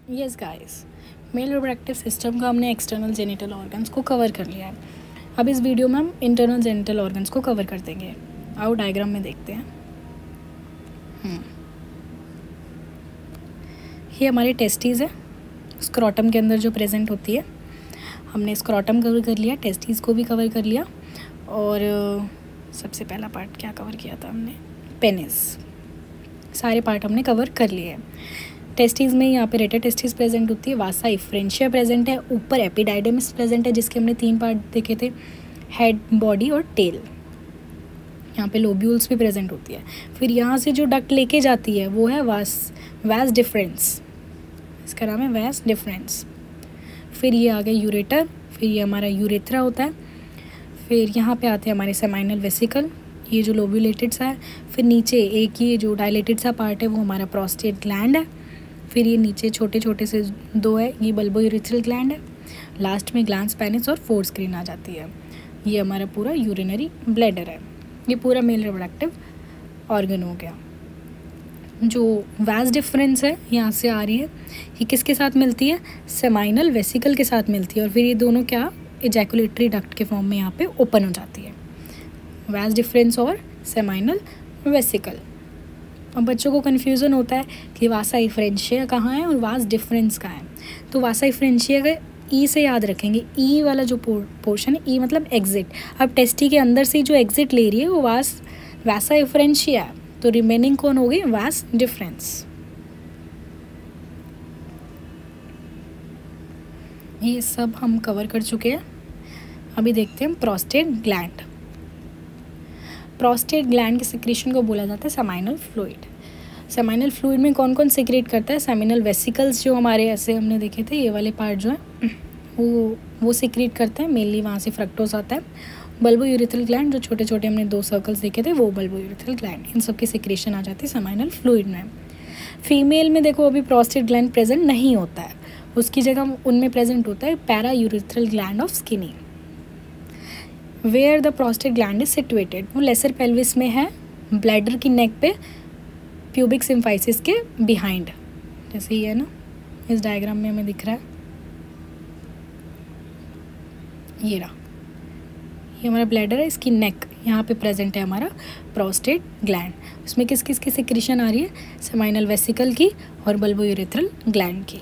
Yes guys, male reproductive system का हमने external genital organs को कवर कर लिया है। अब इस वीडियो में हम इंटरनल जेनिटल ऑर्गन्स को कवर कर देंगे। आओ डायग्राम में देखते हैं। ये हमारी टेस्टीज़ है, स्क्रॉटम के अंदर जो प्रेजेंट होती है। हमने स्क्रॉटम कवर कर लिया, टेस्टीज़ को भी कवर कर लिया, और सबसे पहला पार्ट क्या कवर किया था हमने, पेनिस। सारे पार्ट हमने कवर कर लिए हैं। टेस्टीज़ में यहाँ पे रेटर टेस्टीज प्रेजेंट होती है, वासा इफ्रेंशिया प्रेजेंट है, ऊपर एपिडाइडमिस प्रेजेंट है जिसके हमने 3 पार्ट देखे थे, हेड, बॉडी और टेल। यहाँ पे लोब्यूल्स भी प्रेजेंट होती है। फिर यहाँ से जो डक्ट लेके जाती है वो है वास डिफरेंस, इसका नाम है वास डिफरेंस। फिर ये आ गया यूरेटर, फिर ये हमारा यूरेथ्रा होता है। फिर यहाँ पे आते हैं हमारे सेमाइनल वेसिकल, ये जो लोब्यूलेटेड सा है। फिर नीचे एक ये जो डायलेटेड सा पार्ट है वो हमारा प्रोस्टेट ग्लैंड है। फिर ये नीचे छोटे छोटे से 2 है, ये बल्बोयूरेथ्रल ग्लैंड है। लास्ट में ग्लैंड्स पेनिस और फोर स्क्रीन आ जाती है। ये हमारा पूरा यूरिनरी ब्लैडर है। ये पूरा मेल रिप्रोडक्टिव ऑर्गन हो गया। जो वास डिफरेंस है यहाँ से आ रही है, ये किसके साथ मिलती है, सेमाइनल वेसिकल के साथ मिलती है, और फिर ये दोनों क्या इजैकुलेटरी डक्ट के फॉर्म में यहाँ पे ओपन हो जाती है, वास डिफरेंस और सेमाइनल वेसिकल। अब बच्चों को कन्फ्यूज़न होता है कि वासा इफ्रेंशिया कहाँ है और वास डिफरेंस कहाँ है। तो वासा इफ्रेंशिया का ई से याद रखेंगे, ई वाला जो पोर्शन है, ई मतलब एग्जिट। अब टेस्टी के अंदर से जो एग्जिट ले रही है वो वासा इफ्रेंशिया है, तो रिमेनिंग कौन हो गई, वास डिफरेंस। ये सब हम कवर कर चुके हैं। अभी देखते हैं प्रोस्टेट ग्लैंड। प्रोस्टेट ग्लैंड के सिक्रेशन को बोला जाता है सेमाइनल फ्लूइड। सेमाइनल फ्लूइड में कौन कौन सिक्रेट करता है, सेमिनल वेसिकल्स जो हमारे ऐसे हमने देखे थे, ये वाले पार्ट जो है वो सिक्रेट करते हैं मेनली, वहाँ से फ्रक्टोज आता है। बल्बोयूरेथ्रल ग्लैंड जो छोटे छोटे हमने 2 सर्कल्स देखे थे वो बल्बोयूरेथ्रल ग्लैंड, इन सब की सिक्रेशन आ जाती है सेमाइनल फ्लूइड में। फीमेल में देखो अभी प्रोस्टेट ग्लैंड प्रेजेंट नहीं होता है, उसकी जगह उनमें प्रेजेंट होता है paraurethral gland of Skene. Where the prostate gland is situated, वो लेसर पेल्विस में है, ब्लैडर की नेक पे, प्यूबिक सिम्फाइसिस के बिहाइंड, जैसे ये है ना, इस डायग्राम में हमें दिख रहा है, ये रहा, ये हमारा ब्लैडर है, इसकी नेक यहाँ पे प्रेजेंट है हमारा प्रोस्टेट ग्लैंड। उसमें किस किस की सिक्रेशन आ रही है, सेमाइनल वेसिकल की और बल्बोयूरेथ्रल ग्लैंड की।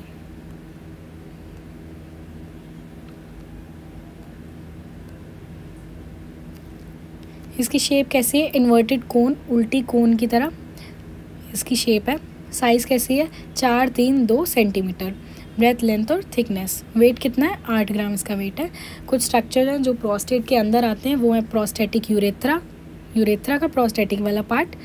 इसकी शेप कैसी है, इन्वर्टेड कोन, उल्टी कोन की तरह इसकी शेप है। साइज़ कैसी है, 4-3-2 सेंटीमीटर। ब्रेथ, लेंथ और थिकनेस। वेट कितना है, 8 ग्राम इसका वेट है। कुछ स्ट्रक्चर हैं जो प्रोस्टेट के अंदर आते हैं, वो है प्रोस्टेटिक यूरेथ्रा का प्रोस्टेटिक वाला पार्ट,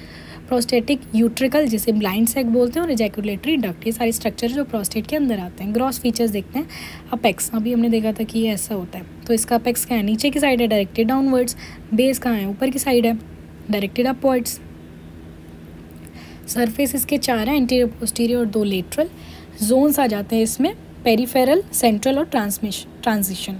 प्रोस्टेटिक यूट्रिकल जिसे ब्लाइंड सैक बोलते हैं, और इजैकुलेटरी डक्ट। ये सारे स्ट्रक्चर जो प्रोस्टेट के अंदर आते हैं। ग्रॉस फीचर्स देखते हैं। अपेक्स, अभी हमने देखा था कि ये ऐसा होता है, तो इसका अपेक्स क्या है, नीचे की साइड है, डायरेक्टेड डाउनवर्ड्स। बेस कहाँ है, ऊपर की साइड है, डायरेक्टेड अपवर्ड्स। सरफेस इसके 4 है, इंटीरियर, पोस्टीरियर और 2 लेटरल। जोन्स आ जाते हैं इसमें, पेरिफेरल, सेंट्रल और ट्रांजिशन।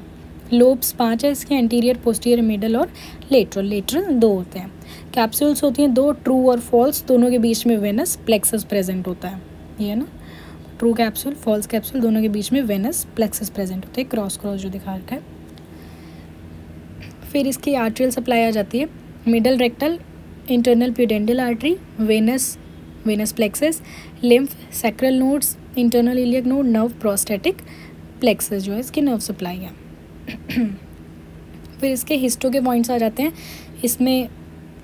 लोब्स 5 है इसके, इंटीरियर, पोस्टीरियर, मिडल और लेटरल 2 होते हैं। कैप्सूल्स होती हैं 2, ट्रू और फॉल्स, दोनों के बीच में वेनस प्लेक्सस प्रेजेंट होता है। ये है ना, ट्रू कैप्सूल, फॉल्स कैप्सूल, दोनों के बीच में वेनस प्लेक्सस प्रेजेंट होते हैं, क्रॉस जो दिखा रखा है। फिर इसकी आर्ट्रियल सप्लाई आ जाती है, middle rectal, internal pudendal artery, venous plexus, lymph, sacral nodes, internal iliac node, nerve, prostatic plexus जो है इसकी नर्व सप्लाई है। फिर इसके हिस्टो के पॉइंट्स आ जाते हैं। इसमें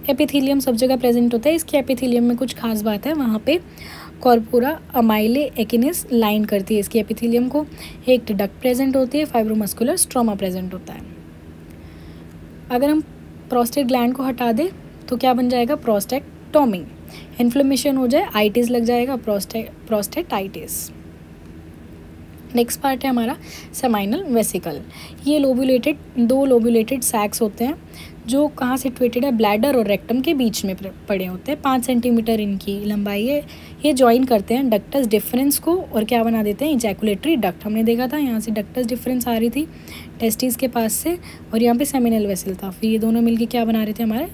एपिथेलियम सब जगह प्रेजेंट होता है। इसके एपिथेलियम में कुछ खास बात है, वहाँ पे कॉर्पोरा अमाइले एक्टिनिस लाइन करती है इसकी एपिथेलियम को। एक डक्ट प्रेजेंट होती है, फाइब्रोमस्कुलर स्ट्रोमा प्रेजेंट होता है। अगर हम प्रोस्टेट ग्लैंड को हटा दें तो क्या बन जाएगा, प्रोस्टेक्टोमी। इन्फ्लेमेशन हो जाए, आइटिस लग जाएगा, प्रोस्टेटाइटिस। नेक्स्ट पार्ट है हमारा सेमाइनल वेसिकल। ये 2 लोब्यूलेटेड सैक्स होते हैं जो कहाँ सिचुएटेड है, ब्लैडर और रेक्टम के बीच में पड़े होते हैं। 5 सेंटीमीटर इनकी लंबाई है। ये ज्वाइन करते हैं डक्टस डिफरेंस को और क्या बना देते हैं, इजैकुलेटरी डक्ट। हमने देखा था यहाँ से डक्टस डिफरेंस आ रही थी टेस्टिस के पास से, और यहाँ पे सेमिनल वेसिल था। फिर ये दोनों मिलके क्या बना रहे थे, हमारे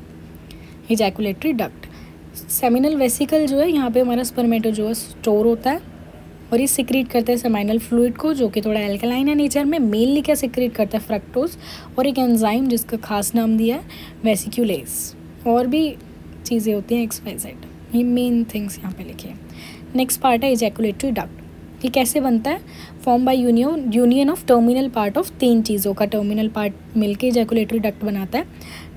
इजैकुलेटरी डक्ट। सेमिनल वेसिकल जो है, यहाँ पे हमारा स्पर्मेटोजोआ स्टोर होता है, और ये सिक्रीट करता है सेमाइनल फ्लूइड को, जो कि थोड़ा एल्कलाइन है नेचर में। मेनली क्या सिक्रीट करता है, फ्रक्टोज और एक एंजाइम जिसका खास नाम दिया है वेसिक्यूलेज। और भी चीज़ें होती हैं XYZ, ये मेन थिंग्स यहाँ पे लिखे हैं। नेक्स्ट पार्ट है इजैकुलेटरी डक्ट। ये कैसे बनता है, form by union of terminal part of 3 चीज़ों का टर्मिनल पार्ट मिलके इजैकुलेटरी डक्ट बनाता है।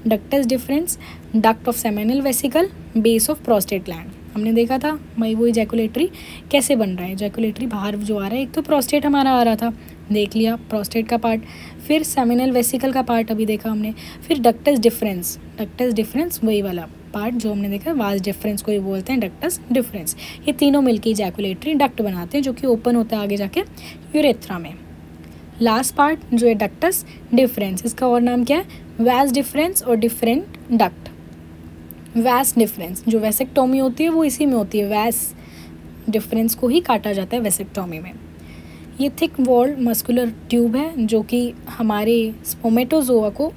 Ductus difference, duct of seminal vesicle, base of prostate gland. हमने देखा था भाई वो इजैकुलेटरी कैसे बन रहा है, इजैकुलेटरी बाहर जो आ रहा है, एक तो प्रोस्टेट हमारा आ रहा था, देख लिया प्रोस्टेट का पार्ट, फिर सेमिनल वेसिकल का पार्ट अभी देखा हमने, फिर डक्टस डिफरेंस वही वाला पार्ट जो हमने देखा, वास डिफरेंस को ही बोलते हैं डक्टस डिफरेंस। ये तीनों मिलके इजैकुलेटरी डक्ट बनाते हैं जो कि ओपन होता है आगे जाके यूरेथ्रा में। लास्ट पार्ट जो है डक्टस डिफरेंस, इसका और नाम क्या है, वास डिफरेंस और डिफरेंट डक्ट। वास डिफरेंस जो वेसेक्टोमी होती है वो इसी में होती है, वास डिफरेंस को ही काटा जाता है वेसेक्टोमी में। ये थिक वॉल्ड मस्कुलर ट्यूब है जो कि हमारे स्पोमेटोजोआ को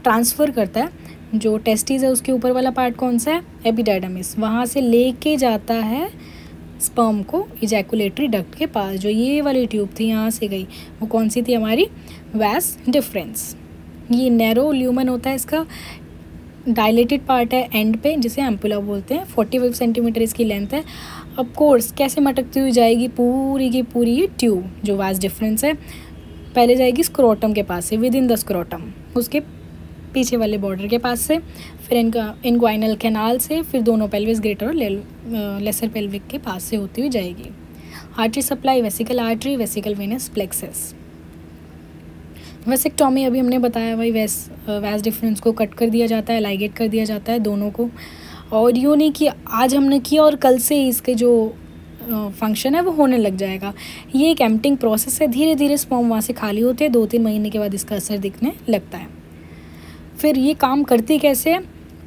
ट्रांसफ़र करता है। जो टेस्टिस है उसके ऊपर वाला पार्ट कौन सा है, एपिडाइडमिस, वहाँ से लेके जाता है स्पर्म को इजैकुलेटरी डक्ट के पास। जो ये वाली ट्यूब थी यहाँ से गई, वो कौन सी थी हमारी, वास डिफरेंस। ये नैरो ल्यूमन होता है, इसका डायलेटेड पार्ट है एंड पे जिसे एम्पुला बोलते हैं। 45 सेंटीमीटर इसकी लेंथ है। अब कोर्स कैसे मटकती हुई जाएगी पूरी की पूरी ये ट्यूब जो वास डिफरेंस है, पहले जाएगी स्क्रोटम के पास से, विद इन द स्क्रोटम, उसके पीछे वाले बॉर्डर के पास से, फिर इनग्वाइनल कैनाल से, फिर दोनों पेल्विस ग्रेटर और लेसर पेल्विक के पास से होती हुई जाएगी। Artery supply, vesical artery, vesical venous plexus. Vasectomy अभी हमने बताया भाई, वास डिफरेंस को कट कर दिया जाता है, लाइगेट कर दिया जाता है दोनों को। और यूँ नहीं कि आज हमने किया और कल से इसके जो फंक्शन है वो होने लग जाएगा। ये एक एम्प्टिंग प्रोसेस है, धीरे धीरे स्पर्म वहाँ से खाली होते हैं, 2-3 महीने के बाद इसका असर दिखने लगता है। फिर ये काम करती कैसे है,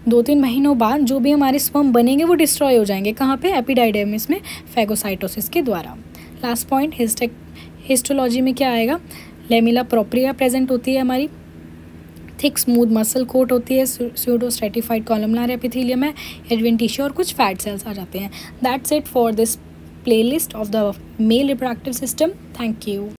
2-3 महीनों बाद जो भी हमारे स्पर्म बनेंगे वो डिस्ट्रॉय हो जाएंगे, कहाँ पे, एपिडाइडर्मिस में फैगोसाइटोसिस के द्वारा। लास्ट पॉइंट हिस्टोलॉजी में क्या आएगा, लेमिला प्रोप्रिया प्रेजेंट होती है हमारी, थिक स्मूथ मसल कोट होती है, स्यूडो स्ट्रेटिफाइड कॉलमनार एपिथेलियम है, एडवेंटिशिया और कुछ फैट सेल्स आ जाते हैं। That's it for this playlist of the male reproductive system. Thank you.